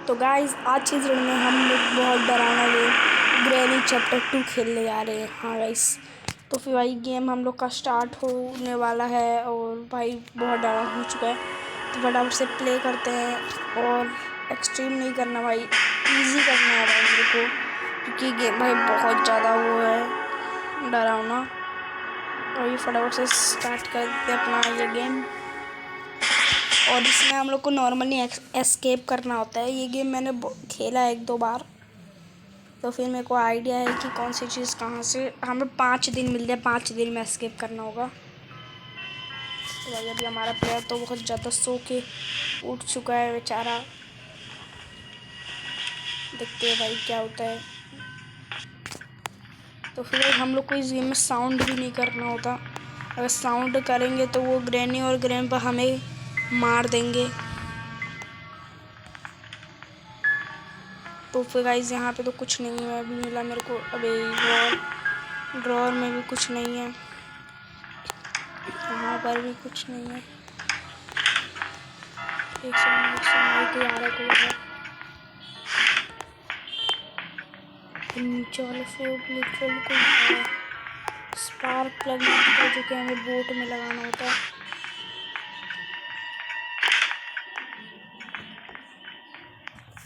तो गाइस आज की वीडियो में हम लोग बहुत डरावना गेम ग्रैनी चैप्टर 2 खेलने जा रहे हैं। हाँ गाइस, तो फिर भाई गेम हम लोग का स्टार्ट होने वाला है और भाई बहुत डरावना हो चुका है। तो फटाफट से प्ले करते हैं और एक्सट्रीम नहीं करना भाई, इजी करना है भाई मेरे को, क्योंकि गेम भाई बहुत ज़्यादा वो है डरावना। तो ये फटाफट से स्टार्ट करते हैं अपना ये गेम। और इसमें हम लोग को नॉर्मली एस्केप करना होता है। ये गेम मैंने खेला है 1-2 बार, तो फिर मेरे को आइडिया है कि कौन सी चीज़ कहाँ से हमें 5 दिन मिल जाए, 5 दिन में एस्केप करना होगा। तो भाई अभी हमारा प्लेयर तो बहुत ज़्यादा सो के उठ चुका है बेचारा। देखते हैं भाई क्या होता है। तो फिर हम लोग को इस गेम में साउंड भी नहीं करना होता। अगर साउंड करेंगे तो वो ग्रैनी और ग्रैंडपा हमें मार देंगे। तो फिर गाइस यहाँ पे तो कुछ नहीं है अभी मिला मेरे को। अबे ड्रॉर में भी कुछ नहीं है, यहाँ पर भी कुछ नहीं है। एक समय कोई आ रहा है, नीचे वाले फ्लोर प्लेटफॉर्म कोई है। स्पार्क प्लग जो कि हमें बोट में लगाना होता है।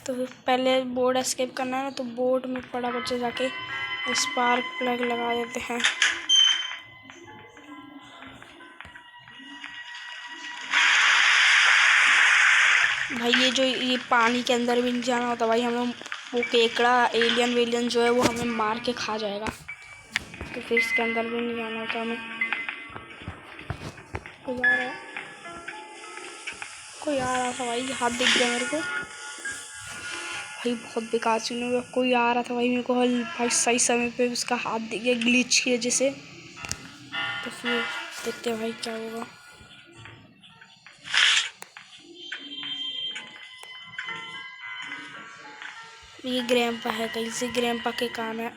तो पहले बोर्ड एस्केप करना है ना, तो बोर्ड में फटाफट से जाके स्पार्क प्लग लगा देते हैं। भाई ये पानी के अंदर भी नहीं जाना होता भाई, हम लोग वो केकड़ा एलियन वेलियन जो है वो हमें मार के खा जाएगा। तो फिर इसके अंदर भी नहीं जाना होता हमें। कोई आ रहा था भाई, हाथ दिख गया मेरे को भाई, बहुत बेकार सीन हो गया। कोई आ रहा था भाई मेरे को भाई सही समय पे उसका हाथ दिख गया ग्लिच की वजह से। तो फिर देखते हैं भाई क्या होगा। ये ग्रैंपा है, कहीं से ग्रैंपा के काम है।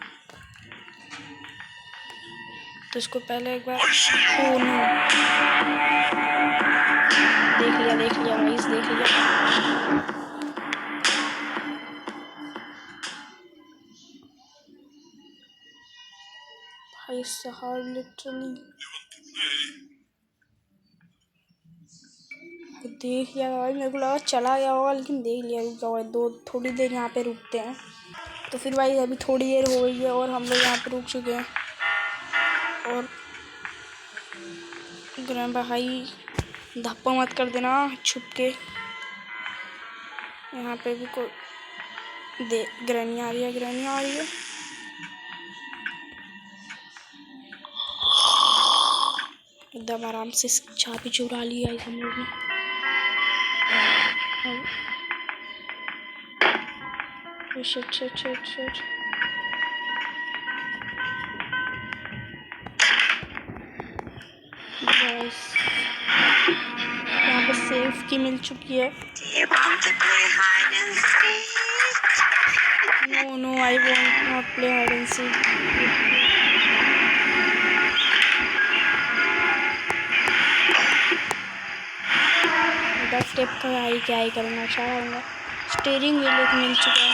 तो इसको पहले एक बार देख लिया गाइस, देख लिया। भाई साहब लिटरली देख लिया भाई, मेरे को लगा चला गया होगा लेकिन देख लिया। रुक जाओ दो थोड़ी देर यहाँ पे रुकते हैं। तो फिर भाई अभी थोड़ी देर हो गई है और हम लोग यहाँ पे रुक चुके हैं। और ग्रैंपा भाई धप्पा मत कर देना छुप के। यहाँ पे भी कोई ग्रैनी आ रही है। एकदम आराम से चाबी चुरा लिया हम लोग ने। शिट। यहाँ पे सेफ की मिल चुकी है। No I want not play hide and seek. Step का क्या ही करना चाह रहा। स्टीयरिंग व्हील एक मिल चुका है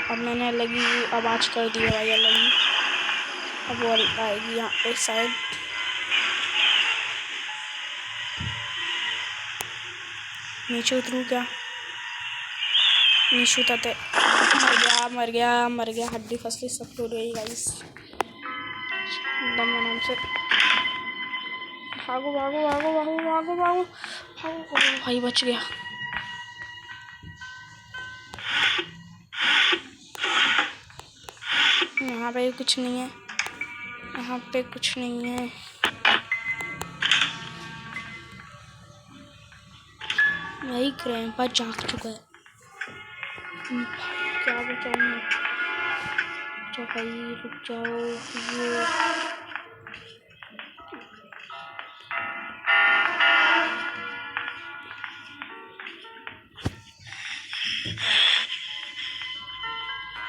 और मैंने अलग ही आवाज़ कर दी है भाई, अलग ही। अब वो आएगी यहाँ पे शायद। नीचे उतरू क्या? नीचे उतरते। मर गया, हड्डी फसली सब टूट गई गाइस। एकदम आराम से भागो भाई, बच गया। यहाँ पे कुछ नहीं है, भाई ग्रैंपा जाग चुका है। क्या बताऊँ, भाई रुक जाओ।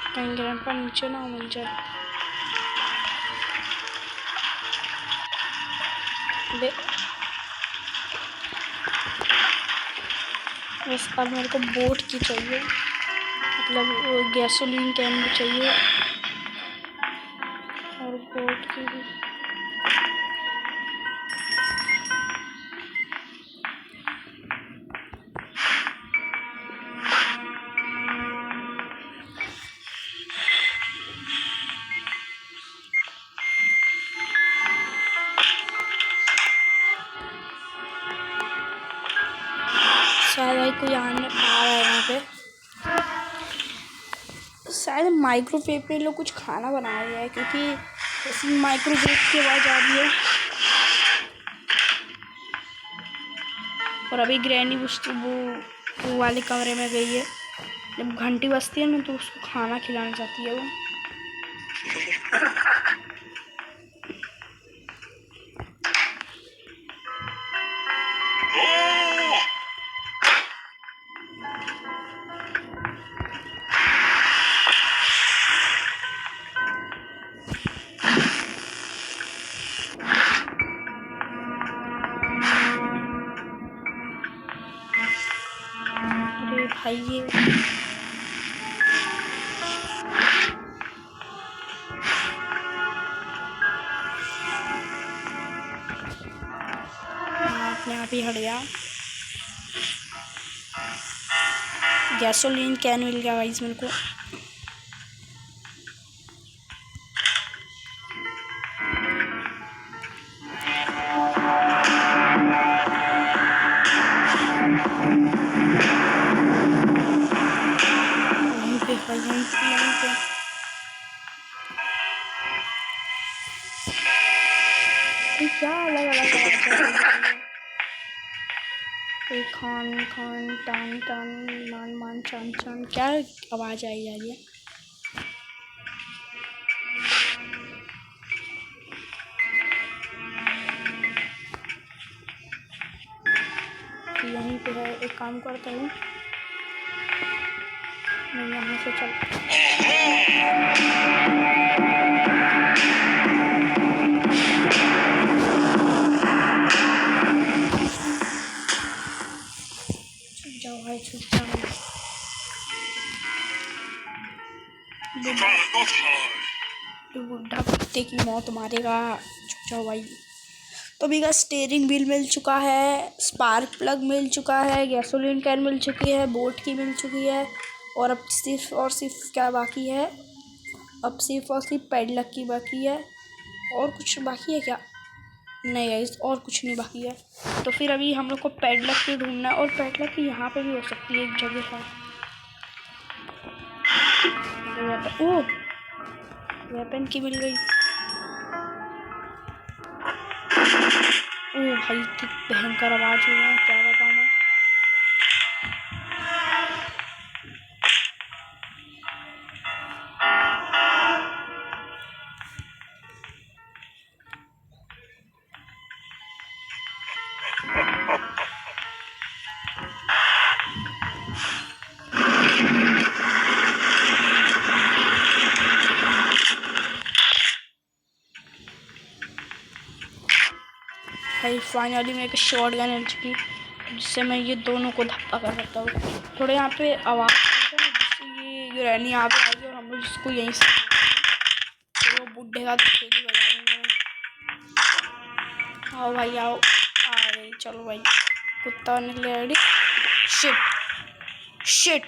कहीं ग्रैंपा नीचे ना मिल जाए। बस अब मेरे को बोट की चाहिए। मतलब गैसोलीन कैन भी चाहिए और बोट की भी। शायद भाई कोई आने आ रहा है यहाँ पे। शायद माइक्रोवेव पे लोग कुछ खाना बना रहे हैं क्योंकि इसमें माइक्रोवेव की आवाज़ आ रही है। और अभी ग्रैनी वो वाले कमरे में गई है। जब घंटी बजती है ना तो उसको खाना खिलाना चाहती है वो। अरे भाई ये अपने आप ही हट गया। गैसोलीन कैन मिल गया गाइस मेरे को। यहीं पे भाई यहीं पे क्या अलग अलग आवाज़ आ रही है। खान खान टान टान मान मान चान चान क्या आवाज़ आई जा रही है। यहीं पे है। एक काम करता हूँ मैं यहाँ से चल जाओ भाई छुप जाओ। बुढ़ा कुत्ते की मौत मारेगा। छुप जाओ भाई। तो अभी का स्टीयरिंग व्हील मिल चुका है, स्पार्क प्लग मिल चुका है, गैसोलीन कैन मिल चुकी है, बोट की मिल चुकी है। और अब सिर्फ और सिर्फ क्या बाकी है, अब सिर्फ और सिर्फ पैडलक की बाकी है। और कुछ बाकी है क्या? नहीं गाइस और कुछ नहीं बाकी है। तो फिर अभी हम लोग को पैडलक की ढूंढना है। और पैडलक की यहाँ पे भी हो सकती है, एक जगह है। ओह वेपन की मिल गई। ओह भाई कितनी भयंकर आवाज़ हुई है, क्या बताऊँ मैं। भाई फाइनली मेरे को शॉट गन मिल चुकी जिससे मैं ये दोनों को धप्पा कर सकता हूँ। थोड़े यहाँ पे आवाज़ जिससे ये ग्रैनी यहाँ पे आएगी और हम लोग इसको यहीं से तो वो बुढ़े का खेली बजा दूँगा मैं। आओ भाई आओ। आ गई चलो भाई। कुत्ता निकले रेडी। शिट शिट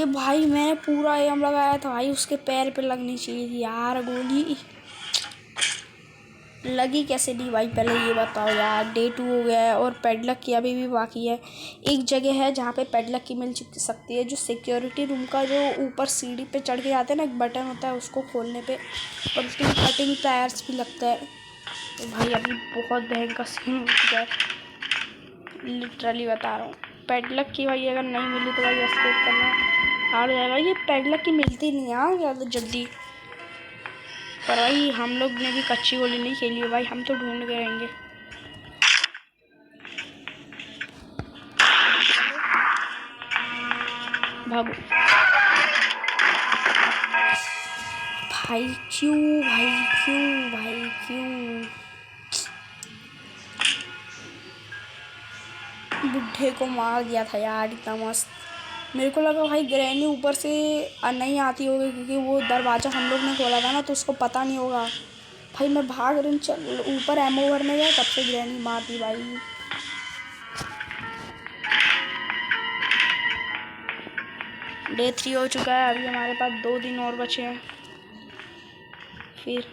भाई मैंने पूरा एम लगाया था भाई, उसके पैर पे लगनी चाहिए थी यार गोली। लगी कैसे दी भाई पहले ये बताओ यार। डे 2 हो गया है और पैडलक की अभी भी बाकी है। एक जगह है जहाँ पे पैडलक की मिल सकती है, जो सिक्योरिटी रूम का जो ऊपर सीढ़ी पे चढ़ के जाते हैं ना, एक बटन होता है उसको खोलने पे और उसके लिए कटिंग टायर्स भी लगता है। तो भाई अभी बहुत भयंकर सीन हो चुका है, लिटरली बता रहा हूँ। पैडलक की भाई अगर नहीं मिली तो भाई एस्केप करना हार्ड हो जाएगा। ये पैडलक की मिलती नहीं यार ज़्यादा जल्दी। पर भाई हम लोग ने भी कच्ची गोली नहीं खेली है भाई, हम तो ढूंढ के रहेंगे। भागो भाई क्यों भाई क्यों भाई क्यों। बुढ़े को मार दिया था यार, इतना मस्त। मेरे को लगा भाई ग्रैनी ऊपर से नहीं आती होगी, क्योंकि वो दरवाज़ा हम लोग ने खोला था ना, तो उसको पता नहीं होगा। भाई मैं भाग रही हूँ, चल ऊपर एमओ भरने गया, तब से ग्रैनी मार दी भाई। डे 3 हो चुका है, अभी हमारे पास 2 दिन और बचे हैं। फिर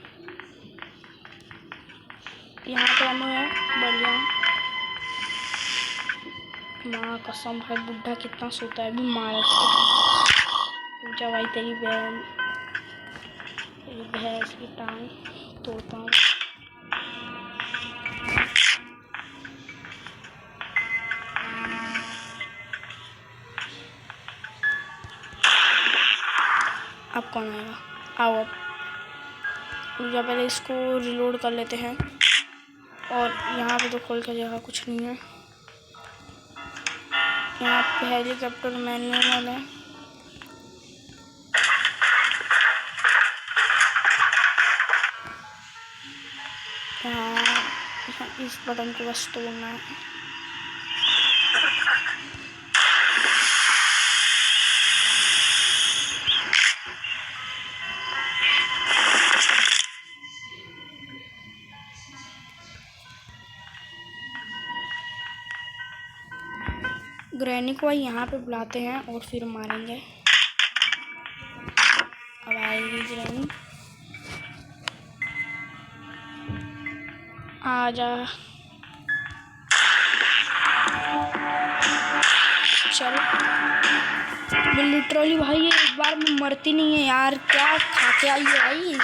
यहाँ पे एमओ है, बढ़िया। माँ कसम भाई, बुढ़ा कितना सोता है, अभी मारा पूछा भाई, तेरी भैंस की टांग तोड़ता हूँ। अब कौन आएगा? आओ अब पूजा, पहले इसको रिलोड कर लेते हैं। और यहाँ पे तो खोल के जगह कुछ नहीं है। यहाँ पे हेलीकॉप्टर मैनुअल है। यहाँ इस बटन को बस तोड़ना है। ग्रैनी को यहाँ पे बुलाते हैं और फिर मारेंगे। अब आएगी ग्रैनी, आजा चल। लिटरली भाई ये एक बार में मरती नहीं है यार, क्या खा के आई है भाई। एक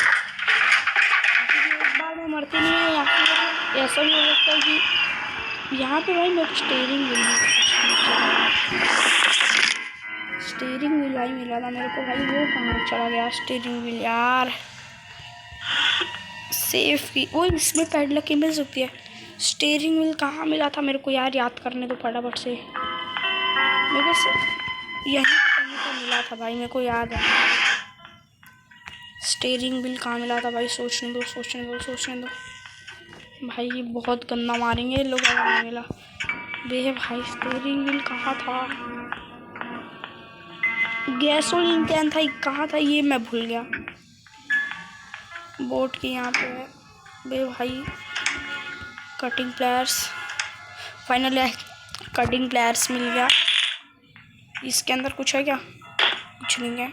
बार में मरती नहीं है, या फिर ऐसा भी हो सकता है कि यहाँ पे भाई मेरे को स्टीयरिंग व्हील भाई मिला था मेरे को भाई, वो कहाँ चला गया स्टीयरिंग व्हील यार। सेफ की वो इसमें पैडलक की मिल सकती है, स्टीयरिंग व्हील कहाँ मिला था मेरे को यार, याद करने दो फटाफट से। मेरे को यहीं पे कहीं तो मिला था भाई, मेरे को याद है। स्टीयरिंग व्हील कहाँ मिला था भाई, सोचने दो भाई, ये बहुत गंदा मारेंगे लोग अगर नहीं मिला। बे भाई स्टीयरिंग व्हील कहाँ था, गैसोलीन कैन था, कहाँ था ये मैं भूल गया। बोट की यहाँ पे है बे भाई। Cutting players, finally cutting players मिल गया। इसके अंदर कुछ है क्या? कुछ नहीं है।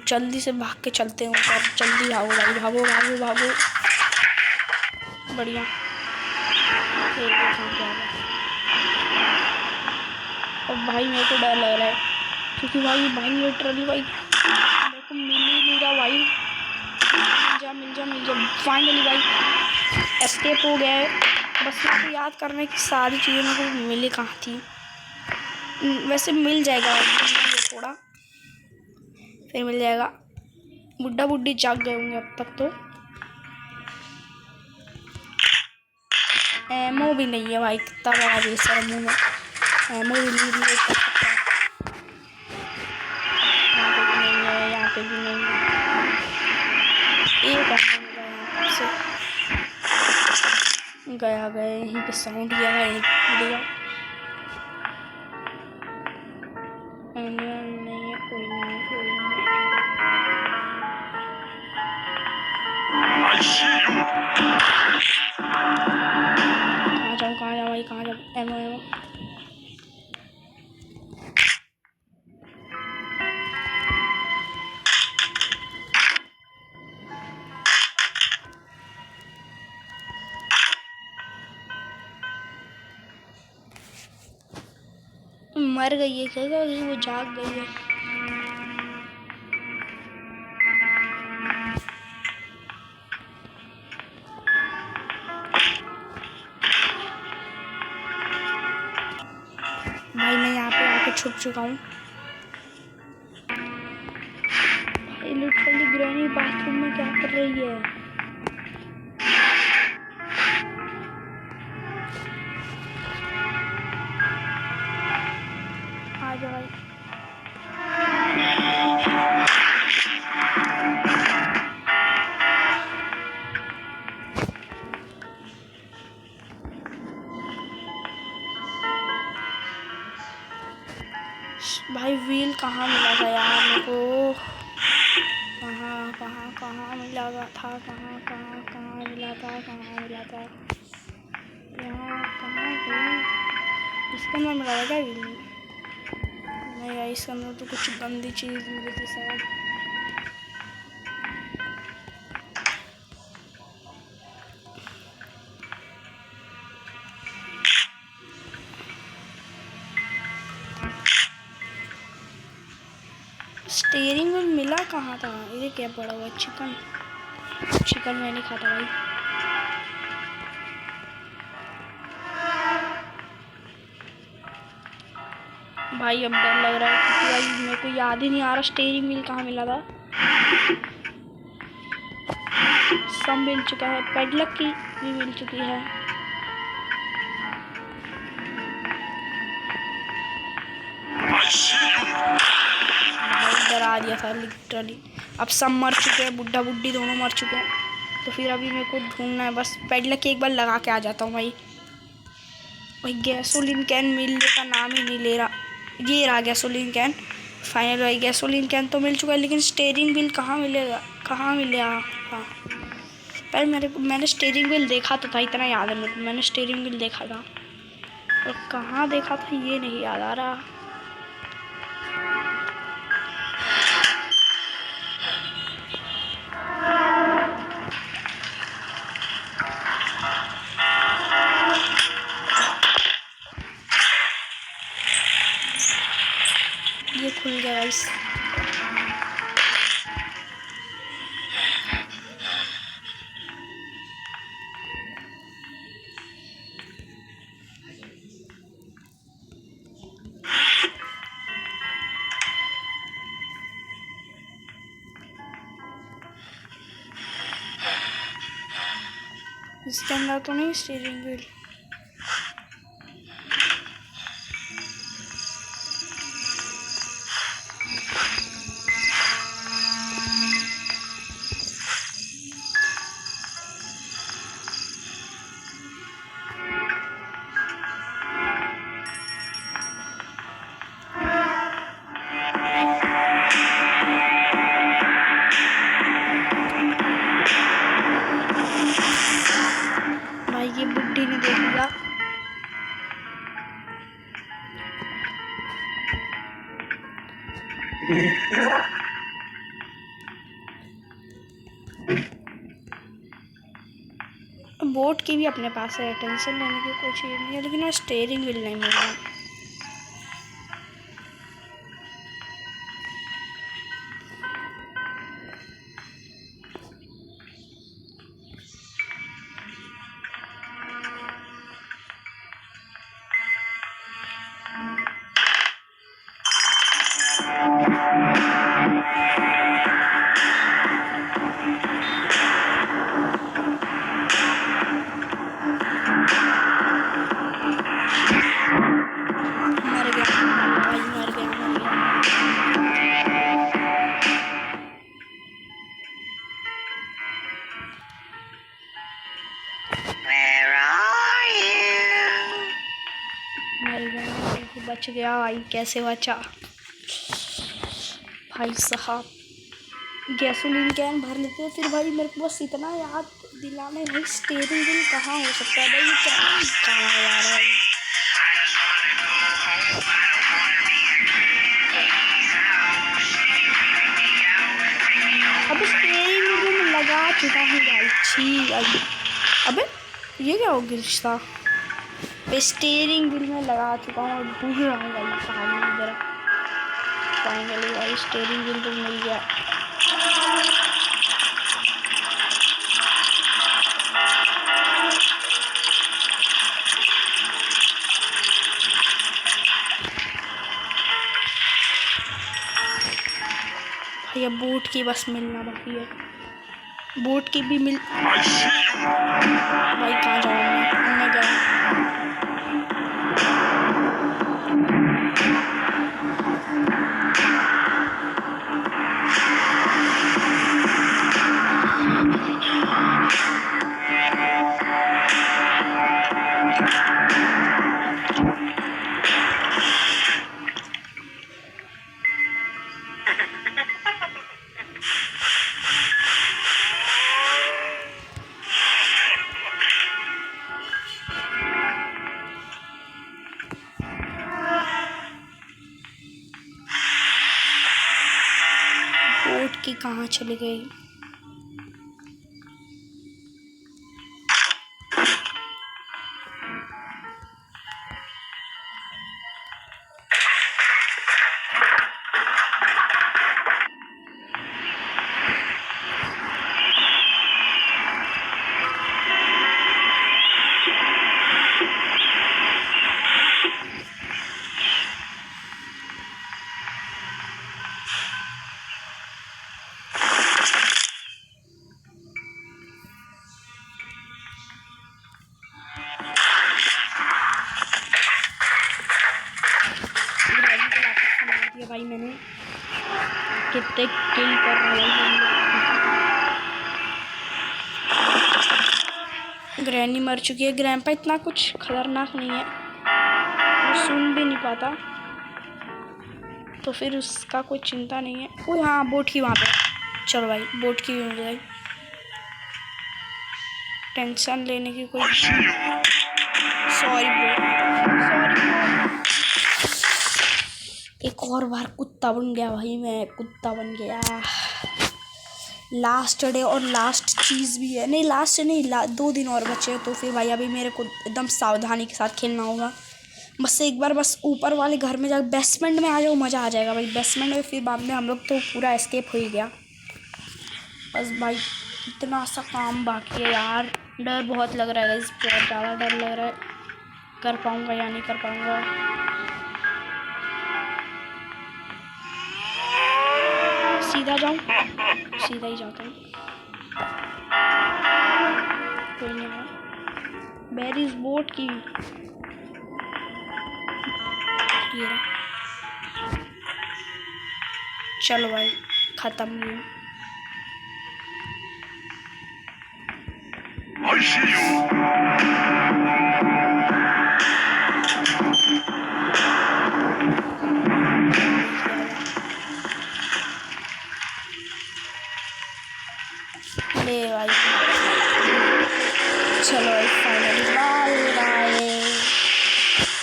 जल्दी से भाग के चलते हैं ऊपर, जल्दी भागो भाई, भागो भागो भागो। बढ़िया। अब भाई मेरे को डर लग रहा है, क्योंकि भाई लिटरली भाई मेरे को मिल ही नहीं रहा भाई। मिल जा फाइनली भाई एस्केप हो गया है। बस मेरे को याद करने की सारी चीज़ें मेरे को मिली कहाँ थी। वैसे मिल जाएगा थोड़ा, फिर मिल जाएगा। बुड्ढा बुड्ढी जाग गए होंगे अब तक तो। एमओ भी नहीं है भाई, कितना बड़ा बेसर है मुँह में, एमओ भी नहीं है। यहाँ पे भी नहीं है। एक से गया यहीं पे साउंड गया है, नहीं है, कोई नहीं। कहाँ जाऊँ भाई, कहाँ जाऊँ? एमओ मर गई है क्या? वो जाग गई है। भाई मैं यहाँ पे आके छुप चुका हूँ भाई। लिटरली ग्रैनी बाथरूम में क्या कर रही है? आ जाओ भाई। भाई व्हील कहाँ मिला था यार मेरे को? कहाँ कहाँ कहाँ मिला था? कहाँ मिला था? यहाँ कहाँ गई? इसके अंदर मिला था क्या व्हील? नहीं यार, इसके अंदर तो कुछ गंदी चीज़ मिली थी शायद। स्टीयरिंग व्हील मिला कहाँ था? ये क्या पड़ा हुआ? चिकन मैं नहीं खाता भाई। भाई अब डर लग रहा है क्योंकि भाई मेरे को याद ही नहीं आ रहा स्टीयरिंग व्हील कहाँ मिला था। सब मिल चुका है, पेडलक की भी मिल चुकी है। भाई डरा दिया था लिटरली। अब सब मर चुके हैं, बुढ़ा बुढ़ी दोनों मर चुके हैं। तो फिर अभी मेरे को ढूंढना है बस। पेडलक एक बार लगा के आ जाता हूँ भाई। भाई गैसोलीन कैन मिलने का नाम ही नहीं ले रहा। ये रहा गैसोलीन कैन। फाइनल भाई गैसोलीन कैन तो मिल चुका है, लेकिन स्टीयरिंग व्हील कहाँ मिलेगा? कहाँ मिलेगा? हाँ, पर मैंने स्टीयरिंग व्हील देखा तो था, इतना याद है मेरे को। मैंने स्टीयरिंग व्हील देखा था, और कहाँ देखा था ये नहीं याद आ रहा। ये खुल गया गाइस। इसके अंदर तो नहीं स्टीयरिंग व्हील। भाई ये बुड्ढी ने देख लिया। बोट की भी अपने पास है, टेंशन लेने की कोई चीज़ नहीं है, लेकिन स्टीयरिंग व्हील नहीं मिल रहा। मर गया भाई, मर गया। मर गया, बच गया भाई। कैसे बचा भाई साहब? गैसोलीन कैन भर लेते हैं फिर। भाई मेरे को बस इतना याद दिलाने भाई, स्टीयरिंग व्हील कहाँ हो सकता है भाई? कहाँ जा रहा है? अबे स्टीयरिंग व्हील में लगा चुका हूँ भाई। छी भाई, अबे ये क्या हो गया रिश्ता? स्टीयरिंग व्हील में लगा चुका हूँ और भूल रहा हूँ भाई। फाइनली भाई स्टीयरिंग व्हील तो मिल गया। भाई अब बोट की बस मिलना बाकी है। बोट की भी मिल। भाई कहाँ जाऊँ मैं गया। कि कहाँ चली गई। भाई मैंने कितने किल कर रहा है। ग्रैनी मर चुकी है। ग्रैंपा इतना कुछ खतरनाक नहीं है, वो सुन भी नहीं पाता, तो फिर उसका कोई चिंता नहीं है। ओ हाँ, बोट की वहाँ पे। चलो भाई, बोट की भी मिल गई। टेंशन लेने की कोई। सॉरी ब्रो, एक और बार कुत्ता बन गया भाई, मैं कुत्ता बन गया। लास्ट डे और लास्ट चीज़ भी है। नहीं लास्ट नहीं, 2 दिन और बचे, तो फिर भाई अभी मेरे को एकदम सावधानी के साथ खेलना होगा। बस एक बार बस ऊपर वाले घर में जाकर बेसमेंट में आ जाओ, मज़ा आ जाएगा भाई बेसमेंट में। फिर बाद में हम लोग तो पूरा एस्केप हो ही गया। बस भाई इतना सा काम बाकी है यार। डर बहुत लग रहा है, बहुत ज़्यादा डर लग रहा है। कर पाऊँगा या नहीं कर पाऊँगा। सीधा जाऊँ, सीधा ही जाता हूँ। कोई नहीं आया। बेरीज बोट की ये रहा। चलो भाई खत्म नहीं। ले भाई, चलो भाई finally bye bye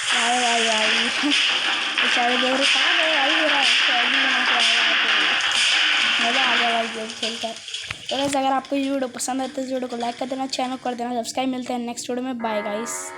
bye bye bye. बेचारे देख कहाँ गए भाई, मेरा मज़ा आ गया भाई गेम खेलकर। तो गाइस अगर आपको ये वीडियो पसंद है तो इस वीडियो को लाइक कर देना, चैनल कर देना सब्सक्राइब। मिलते हैं नेक्स्ट वीडियो में, बाय गाइस।